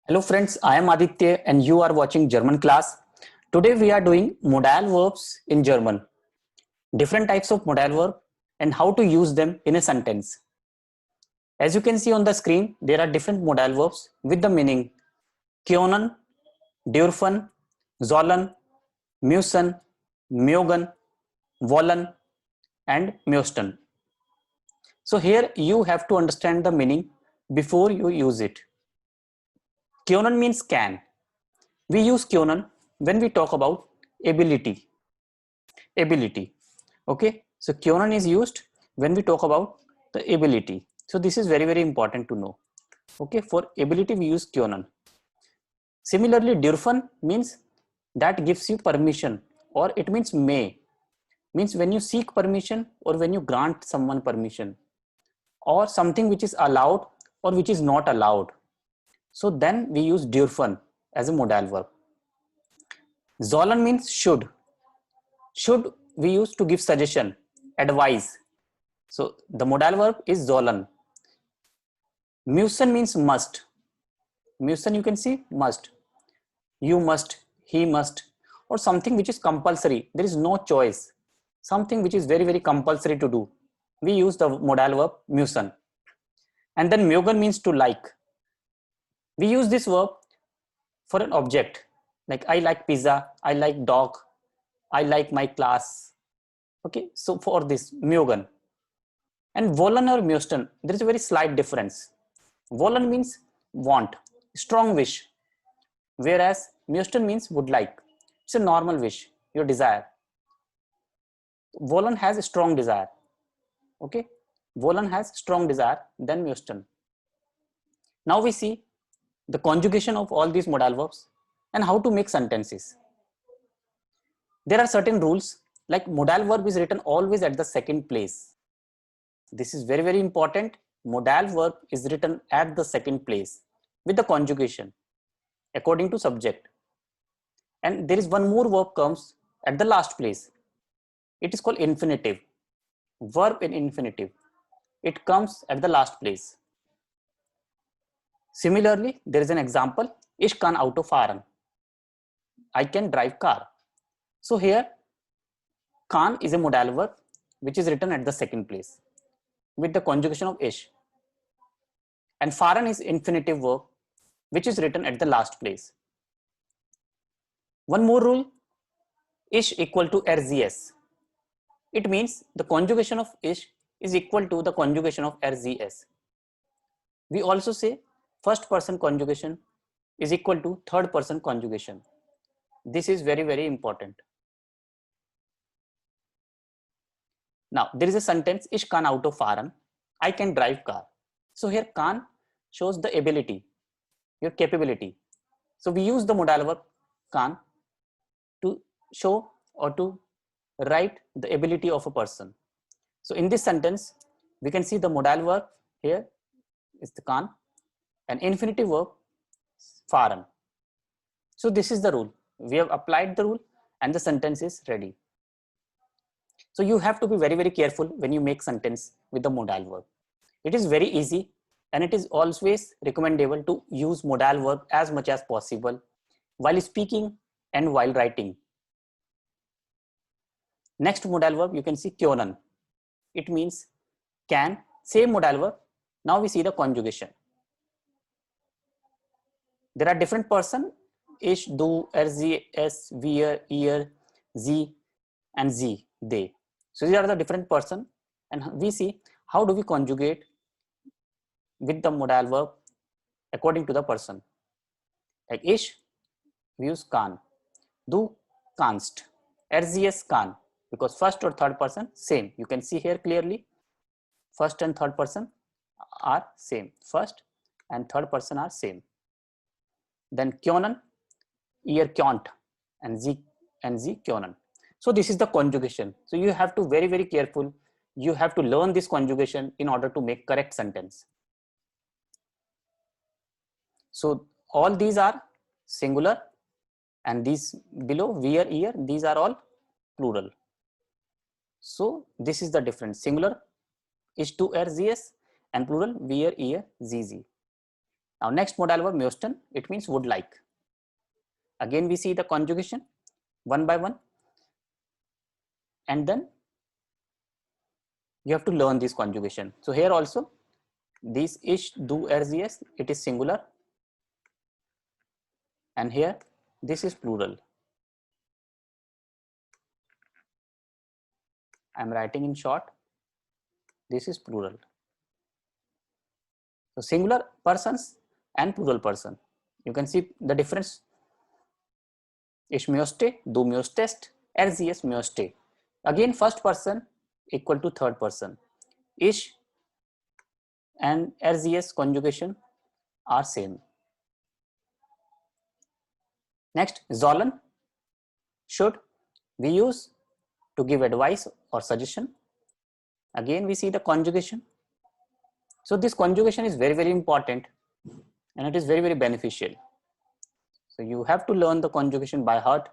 Hello friends, I am Aditya and you are watching German class. Today we are doing modal verbs in German. Different types of modal verb and how to use them in a sentence. As you can see on the screen, there are different modal verbs with the meaning können, dürfen, sollen, müssen, mögen, wollen and müssten. So here you have to understand the meaning before you use it. Können means can. We use können when we talk about ability. Okay, so können is used when we talk about the ability. So this is very important to know. Okay, for ability we use können. Similarly, dürfen means that gives you permission, or it means may, means when you seek permission or when you grant someone permission, or something which is allowed or which is not allowed. So then we use dürfen as a modal verb. Sollen means should. Should we use to give suggestion, advice. So the modal verb is sollen. Müssen means must. Müssen you can see must. You must, he must, or something which is compulsory. There is no choice. Something which is very compulsory to do. We use the modal verb müssen. And then mögen means to like. We use this verb for an object. Like I like pizza, I like dog, I like my class. Okay, so for this mögen. And wollen or müssten, there is a very slight difference. Wollen means want, strong wish, whereas müssten means would like. It's a normal wish, your desire. Wollen has a strong desire. Okay, wollen has strong desire than müssten. Now we see the conjugation of all these modal verbs and how to make sentences. There are certain rules, like modal verb is written always at the second place. This is very important. Modal verb is written at the second place with the conjugation according to subject. And there is one more verb comes at the last place. It is called infinitive. Verb in infinitive. It comes at the last place. Similarly, there is an example. Ich kann Auto fahren. I can drive car. So here, kann is a modal verb which is written at the second place with the conjugation of ish. And fahren is infinitive verb which is written at the last place. One more rule, ish equal to RZS. It means the conjugation of ish is equal to the conjugation of RZS. We also say first person conjugation is equal to third person conjugation. This is very important. Now there is a sentence, ich kann Auto fahren. I can drive car. So here kann shows the ability, your capability. So we use the modal verb kann to show or to write the ability of a person. So in this sentence, we can see the modal verb here is the kann and infinitive verb fahren. So this is the rule. We have applied the rule and the sentence is ready. So you have to be very careful when you make sentence with the modal verb. It is very easy and it is always recommendable to use modal verb as much as possible while speaking and while writing. Next modal verb you can see können. It means can, same modal verb. Now we see the conjugation. There are different person, ich, du, sie, es, wir, ihr, sie and sie, they. So these are the different person and we see how do we conjugate with the modal verb according to the person. Like ich, we use kann. Du, kannst. RZS, kann. Because first or third person same. You can see here clearly. First and third person are same. First and third person are same. Then können, ihr könnt, and sie können. So this is the conjugation. So you have to very careful. You have to learn this conjugation in order to make correct sentence. So all these are singular and these below wir, ihr, these are all plural. So this is the difference. Singular ich, du, zs and plural wir, ihr, sie. Now next modal verb müssten, it means would like. Again we see the conjugation one by one, and then you have to learn this conjugation. So here also this ich, du, er, sie, es, it is singular, and here this is plural. I am writing in short, this is plural. So singular persons and plural person, you can see the difference. Ich möchte, du möchtest, er, sie, es möchte. Again first person equal to third person. Ich and er, sie, es conjugation are same. Next, sollen, should, we use to give advice or suggestion. Again we see the conjugation. So this conjugation is very important, and it is very beneficial. So you have to learn the conjugation by heart.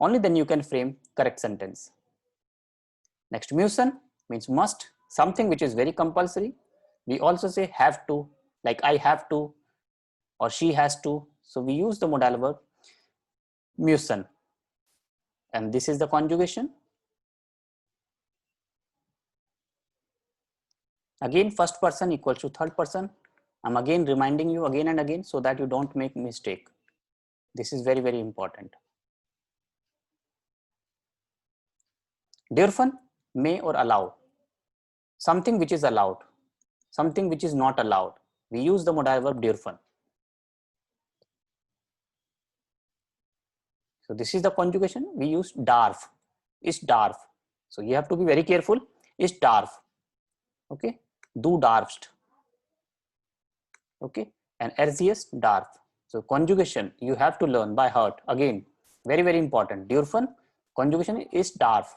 Only then you can frame correct sentence. Next, müssen means must, something which is very compulsory. We also say have to, like I have to or she has to. So we use the modal verb müssen, and this is the conjugation. Again first person equals to third person. I'm again reminding you again and again so that you don't make mistake. This is very important. Dürfen, may or allow, something which is allowed, something which is not allowed. We use the modal verb dürfen. So this is the conjugation. We use darf, is darf. So you have to be very careful. Is darf, okay? Du darfst, okay? And erziehst darf. So conjugation you have to learn by heart. Again, very important. Dürfen, conjugation is darf.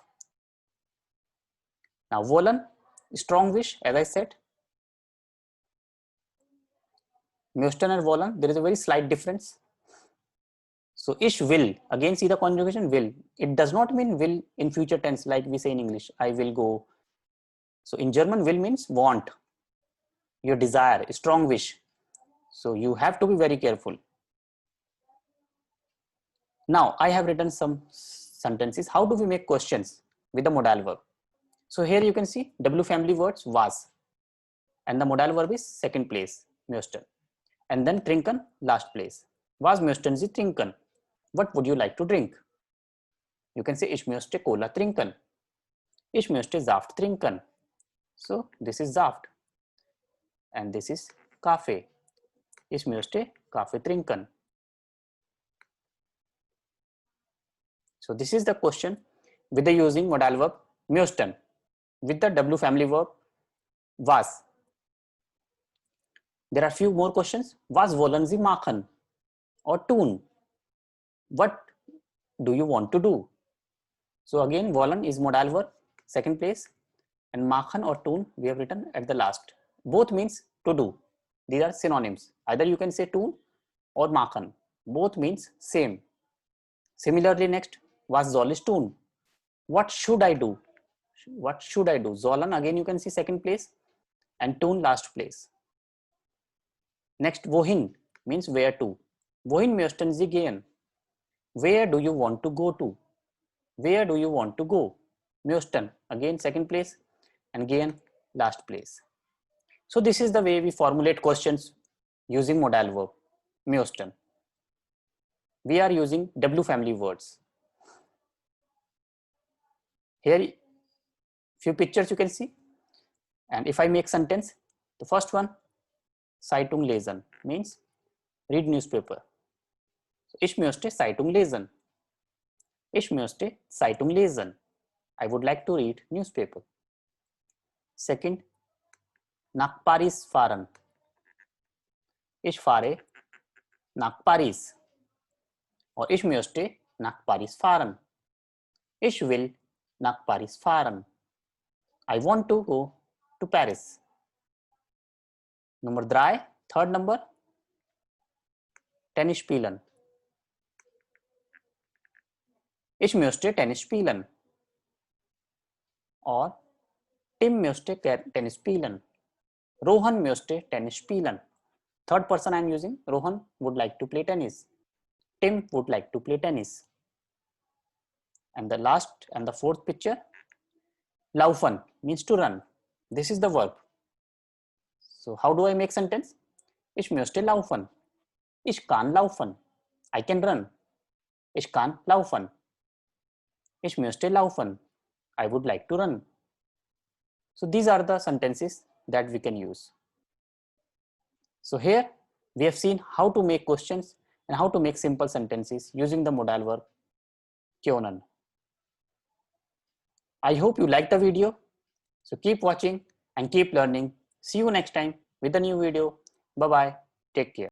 Now wollen, strong wish, as I said. Möchten and wollen, there is a very slight difference. So ich will, again see the conjugation will. It does not mean will in future tense like we say in English, I will go. So in German, will means want, your desire, strong wish. So you have to be very careful. Now I have written some sentences. How do we make questions with the modal verb? So here you can see W family words was, and the modal verb is second place, möchten, and then trinken last place. Was möchten Sie trinken? What would you like to drink? You can say ich möchte Cola trinken. Ich möchte Saft trinken. So this is Saft, and this is Kaffee. Ich möchte Kaffee trinken. So this is the question with the using modal verb möchten with the W family verb was. There are few more questions. Was wollen Sie machen or tun? What do you want to do? So again, wollen is modal verb, second place, and machen or tun we have written at the last. Both means to do. These are synonyms. Either you can say tun or machen. Both means same. Similarly, next, was soll ich tun? What should I do? What should I do? Sollen, again you can see second place, and tun last place. Next, wohin means where to. Wohin möchten Sie gehen? Where do you want to go to? Where do you want to go? Möchten, again second place, and gehen last place. So this is the way we formulate questions using modal verb möchten. We are using W family words. Here few pictures you can see, and if I make sentence, the first one, Zeitung lesen means read newspaper. So, ich möchte Zeitung lesen. Ich möchte Zeitung lesen. I would like to read newspaper. Second, nach Paris fahren. Ich fahre nach Paris. Or ich möchte nach Paris fahren. Ich will nach Paris fahren. I want to go to Paris. Number 3, third number, Tennis spielen. Ich möchte Tennis spielen. Or Tim möchte Tennis spielen. Rohan möchte Tennis spielen. Third person I am using, Rohan would like to play tennis. Tim would like to play tennis. And the last and the fourth picture, laufen means to run. This is the verb. So how do I make sentence? Ich möchte laufen. Ich kann laufen. I can run. Ich kann laufen. Ich möchte laufen. I would like to run. So these are the sentences that we can use. So here we have seen how to make questions and how to make simple sentences using the modal verb können. I hope you liked the video. So keep watching and keep learning. See you next time with a new video. Bye bye. Take care.